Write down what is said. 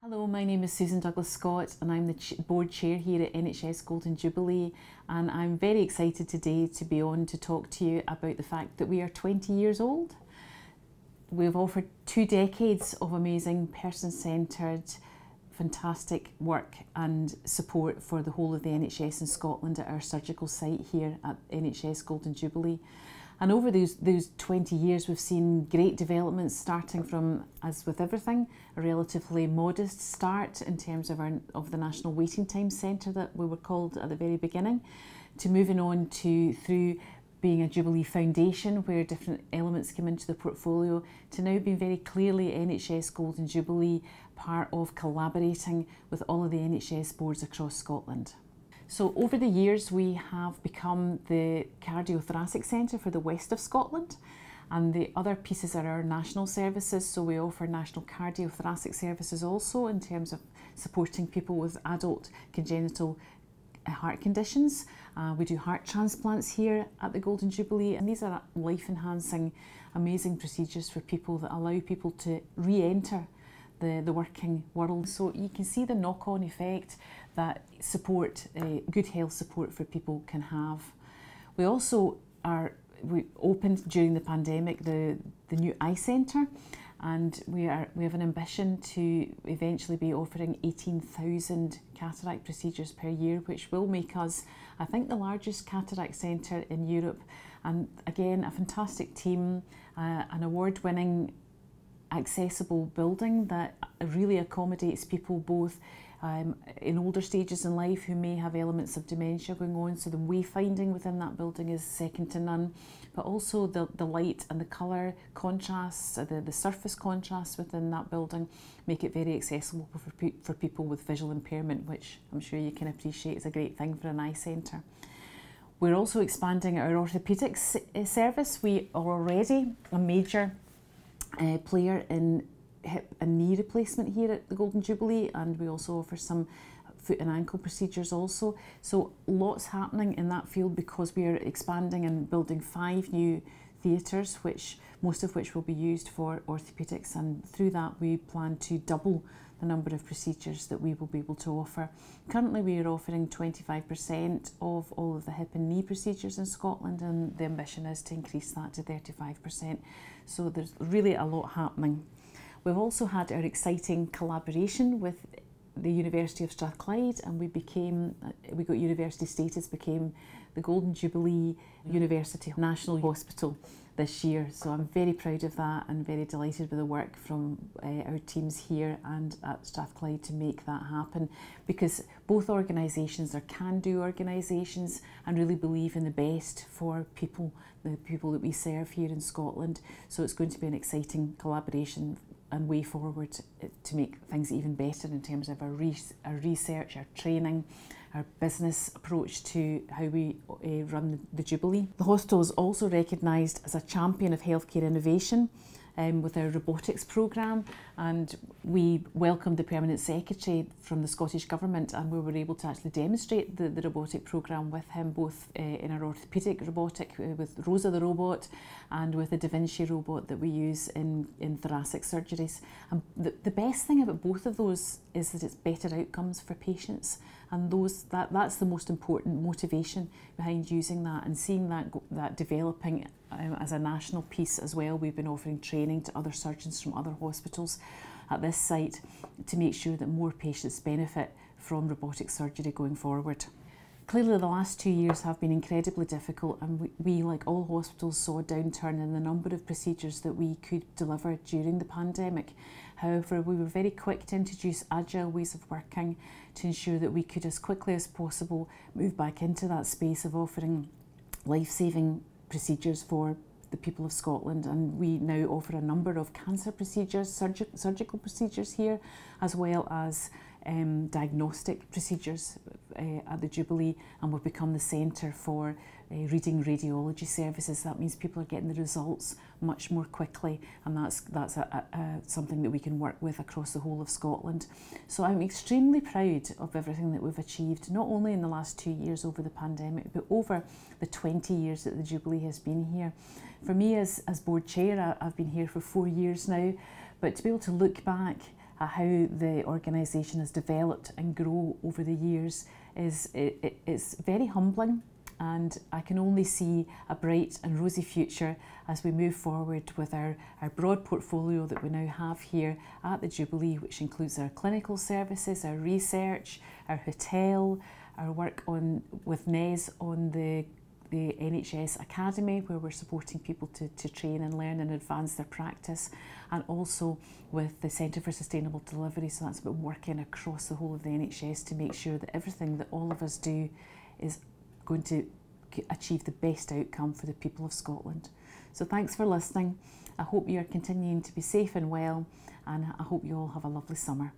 Hello, my name is Susan Douglas-Scott and I'm the board chair here at NHS Golden Jubilee, and I'm very excited today to be on to talk to you about the fact that we are 20 years old. We've offered 2 decades of amazing person-centred, fantastic work and support for the whole of the NHS in Scotland at our surgical site here at NHS Golden Jubilee. And over those 20 years, we've seen great developments, starting from, as with everything, a relatively modest start in terms of the National Waiting Time Centre that we were called at the very beginning, to moving on to through being a Jubilee Foundation where different elements came into the portfolio, to now being very clearly NHS Golden Jubilee, part of collaborating with all of the NHS boards across Scotland. So over the years we have become the cardiothoracic centre for the west of Scotland, and the other pieces are our national services. So we offer national cardiothoracic services also in terms of supporting people with adult congenital heart conditions. We do heart transplants here at the Golden Jubilee, and these are life-enhancing, amazing procedures for people that allow people to re-enter the working world. So you can see the knock-on effect that support, good health support for people can have. We also we opened during the pandemic the new eye centre, and we have an ambition to eventually be offering 18,000 cataract procedures per year, which will make us, I think, the largest cataract centre in Europe. And again, a fantastic team, an award-winning accessible building that really accommodates people both in older stages in life who may have elements of dementia going on, so the wayfinding within that building is second to none, but also the light and the colour contrasts, the surface contrasts within that building make it very accessible for people with visual impairment, which I'm sure you can appreciate is a great thing for an eye centre. We're also expanding our orthopaedics service. We are already a major player in hip and knee replacement here at the Golden Jubilee, and we also offer some foot and ankle procedures also. So lots happening in that field because we are expanding and building 5 new theatres, most of which will be used for orthopaedics, and through that we plan to double the number of procedures that we will be able to offer. Currently we are offering 25% of all of the hip and knee procedures in Scotland, and the ambition is to increase that to 35%. So there's really a lot happening. We've also had our exciting collaboration with the University of Strathclyde, and we got university status, became the Golden Jubilee University National Hospital this year. So I'm very proud of that and very delighted with the work from our teams here and at Strathclyde to make that happen, because both organisations are can-do organisations and really believe in the best for people, the people that we serve here in Scotland. So it's going to be an exciting collaboration and way forward to make things even better in terms of our research, our training, our business approach to how we run the Jubilee. The hospital is also recognised as a champion of healthcare innovation with our robotics programme, and we welcomed the Permanent Secretary from the Scottish Government, and we were able to actually demonstrate the robotic programme with him, both in our orthopaedic robotic with Rosa the robot and with the Da Vinci robot that we use in thoracic surgeries. And the best thing about both of those is that it's better outcomes for patients, and that's the most important motivation behind using that and seeing that developing as a national piece as well. We've been offering training to other surgeons from other hospitals at this site to make sure that more patients benefit from robotic surgery going forward. Clearly the last 2 years have been incredibly difficult, and we, like all hospitals, saw a downturn in the number of procedures that we could deliver during the pandemic. However, we were very quick to introduce agile ways of working to ensure that we could, as quickly as possible, move back into that space of offering life-saving procedures for the people of Scotland. And we now offer a number of cancer procedures, surgical procedures here, as well as diagnostic procedures at the Jubilee, and we've become the centre for reading radiology services. That means people are getting the results much more quickly, and that's something that we can work with across the whole of Scotland. So I'm extremely proud of everything that we've achieved, not only in the last 2 years over the pandemic, but over the 20 years that the Jubilee has been here. For me as board chair, I've been here for 4 years now, but to be able to look back how the organisation has developed and grown over the years it's very humbling, and I can only see a bright and rosy future as we move forward with our broad portfolio that we now have here at the Jubilee, which includes our clinical services, our research, our hotel, our work with NES on the NHS Academy, where we're supporting people to train and learn and advance their practice, and also with the Centre for Sustainable Delivery. So that's about working across the whole of the NHS to make sure that everything that all of us do is going to achieve the best outcome for the people of Scotland. So thanks for listening. I hope you are continuing to be safe and well, and I hope you all have a lovely summer.